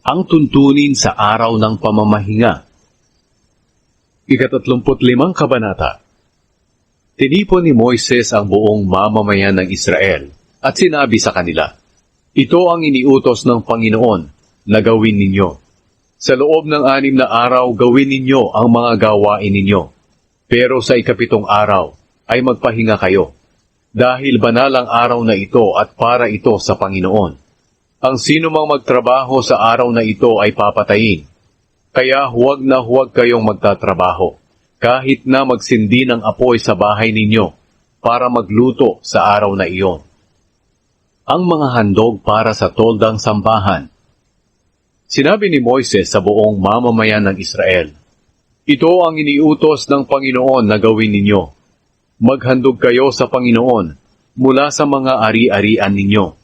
Ang tuntunin sa araw ng pamamahinga. 35 Kabanata. Tinipon ni Moises ang buong mamamayan ng Israel at sinabi sa kanila, "Ito ang iniutos ng Panginoon na gawin ninyo. Sa loob ng 6 na araw gawin ninyo ang mga gawain ninyo. Pero sa 7 araw ay magpahinga kayo, dahil banal ang araw na ito at para ito sa Panginoon. Ang sino mang magtrabaho sa araw na ito ay papatayin. Kaya huwag na huwag kayong magtatrabaho, kahit na magsindi ng apoy sa bahay ninyo para magluto sa araw na iyon." Ang mga handog para sa toldang sambahan. Sinabi ni Moises sa buong mamamayan ng Israel, "Ito ang iniutos ng Panginoon na gawin ninyo. Maghandog kayo sa Panginoon mula sa mga ari-arian ninyo.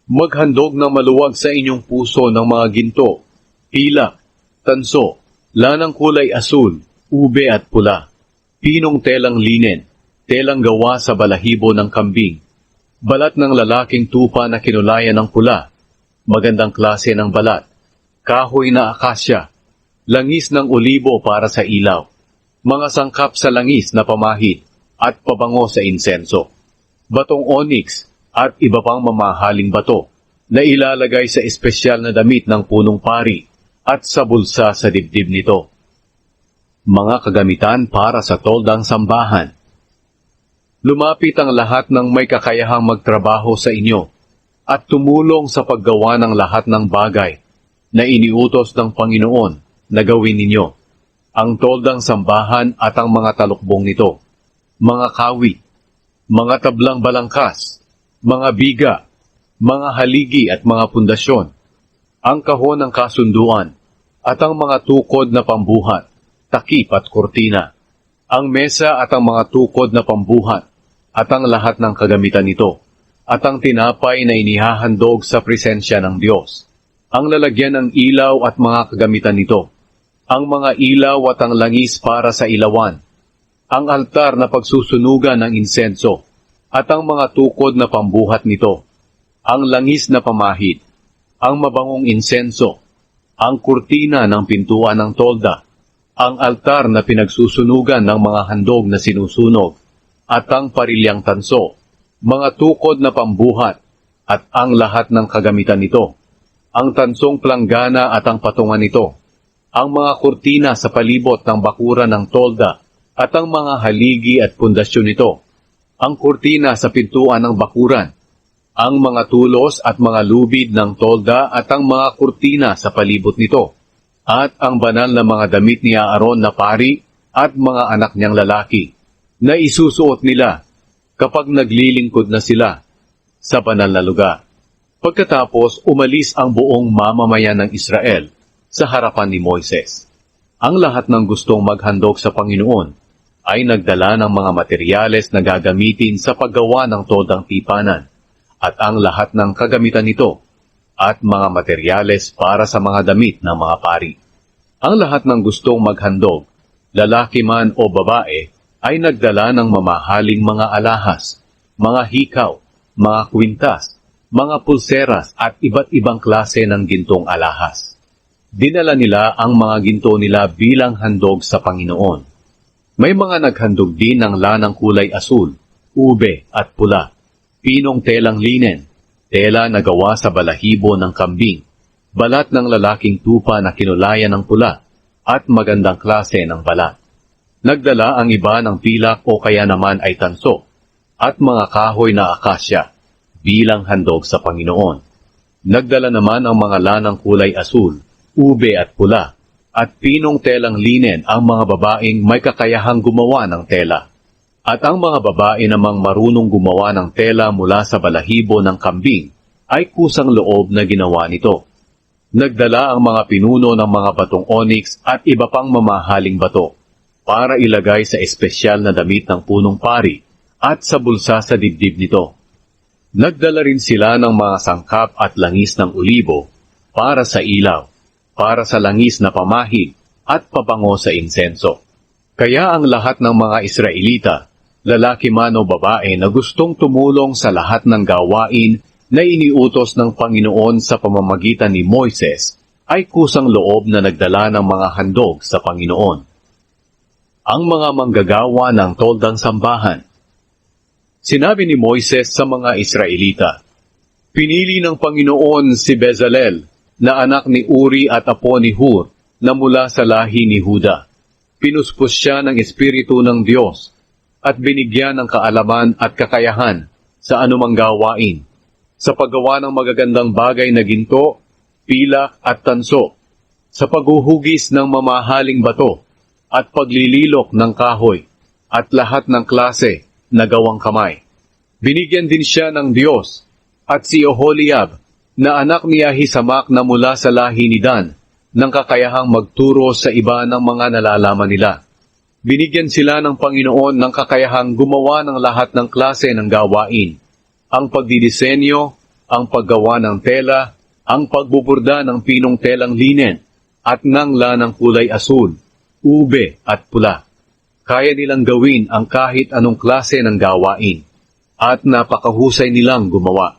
Maghandog ng maluwag sa inyong puso ng mga ginto, pilak, tanso, lanang kulay asul, ube at pula, pinong telang linen, telang gawa sa balahibo ng kambing, balat ng lalaking tupa na kinulayan ng pula, magandang klase ng balat, kahoy na akasya, langis ng olibo para sa ilaw, mga sangkap sa langis na pamahid, at pabango sa insenso, batong onyx at iba pang mamahaling bato na ilalagay sa espesyal na damit ng punong pari at sa bulsa sa dibdib nito. Mga kagamitan para sa toldang sambahan. Lumapit ang lahat ng may kakayahang magtrabaho sa inyo at tumulong sa paggawa ng lahat ng bagay na iniutos ng Panginoon na gawin ninyo, ang toldang sambahan at ang mga talukbong nito, mga kawit, mga tablang balangkas, mga biga, mga haligi at mga pundasyon, ang kahon ng kasunduan, at ang mga tukod na pambuhat, takip at kurtina, ang mesa at ang mga tukod na pambuhat, at ang lahat ng kagamitan nito, at ang tinapay na inihahandog sa presensya ng Diyos, ang lalagyan ng ilaw at mga kagamitan nito, ang mga ilaw at ang langis para sa ilawan, ang altar na pagsusunugan ng insenso, at ang mga tukod na pambuhat nito, ang langis na pamahid, ang mabangong insenso, ang kurtina ng pintuan ng tolda, ang altar na pinagsusunugan ng mga handog na sinusunog, at ang parilyang tanso, mga tukod na pambuhat, at ang lahat ng kagamitan nito, ang tansong planggana at ang patungan nito, ang mga kurtina sa palibot ng bakuran ng tolda, at ang mga haligi at pundasyon nito, ang kurtina sa pintuan ng bakuran, ang mga tulos at mga lubid ng tolda at ang mga kurtina sa palibot nito, at ang banal na mga damit ni Aaron na pari at mga anak niyang lalaki, na isusuot nila kapag naglilingkod na sila sa banal na lugar. Pagkatapos, umalis ang buong mamamayan ng Israel sa harapan ni Moises. Ang lahat ng gustong maghandog sa Panginoon ay nagdala ng mga materyales na gagamitin sa paggawa ng toldang tipanan, at ang lahat ng kagamitan nito, at mga materyales para sa mga damit ng mga pari. Ang lahat ng gustong maghandog, lalaki man o babae, ay nagdala ng mamahaling mga alahas, mga hikaw, mga kwintas, mga pulseras at iba't ibang klase ng gintong alahas. Dinala nila ang mga ginto nila bilang handog sa Panginoon. May mga naghandog din ng lanang kulay asul, ube at pula, pinong telang linen, tela na gawa sa balahibo ng kambing, balat ng lalaking tupa na kinulayan ng pula, at magandang klase ng balat. Nagdala ang iba ng pilak o kaya naman ay tanso, at mga kahoy na akasya, bilang handog sa Panginoon. Nagdala naman ang mga lanang kulay asul, ube at pula, at pinong telang linen ang mga babaeng may kakayahang gumawa ng tela. At ang mga babae namang marunong gumawa ng tela mula sa balahibo ng kambing ay kusang loob na ginawa nito. Nagdala ang mga pinuno ng mga batong onyx at iba pang mamahaling bato para ilagay sa espesyal na damit ng punong pari at sa bulsa sa dibdib nito. Nagdala rin sila ng mga sangkap at langis ng olibo para sa ilaw, para sa langis na pamahid at pabango sa insenso. Kaya ang lahat ng mga Israelita, lalaki man o babae na gustong tumulong sa lahat ng gawain na iniutos ng Panginoon sa pamamagitan ni Moises, ay kusang loob na nagdala ng mga handog sa Panginoon. Ang mga manggagawa ng toldang sambahan. Sinabi ni Moises sa mga Israelita, "Pinili ng Panginoon si Bezalel, na anak ni Uri at apo ni Hur, na mula sa lahi ni Huda. Pinuspos siya ng Espiritu ng Diyos at binigyan ng kaalaman at kakayahan sa anumang gawain, sa paggawa ng magagandang bagay na ginto, pilak at tanso, sa paghuhugis ng mamahaling bato, at paglililok ng kahoy, at lahat ng klase na gawang kamay. Binigyan din siya ng Diyos, at si Oholiab, na anak ni Ahisamak na mula sa lahi ni Dan, ng kakayahang magturo sa iba ng mga nalalaman nila. Binigyan sila ng Panginoon ng kakayahang gumawa ng lahat ng klase ng gawain, ang pagdidisenyo, ang paggawa ng tela, ang pagbuburda ng pinong telang linen, at ng lanang kulay asul, ube at pula. Kaya nilang gawin ang kahit anong klase ng gawain, at napakahusay nilang gumawa.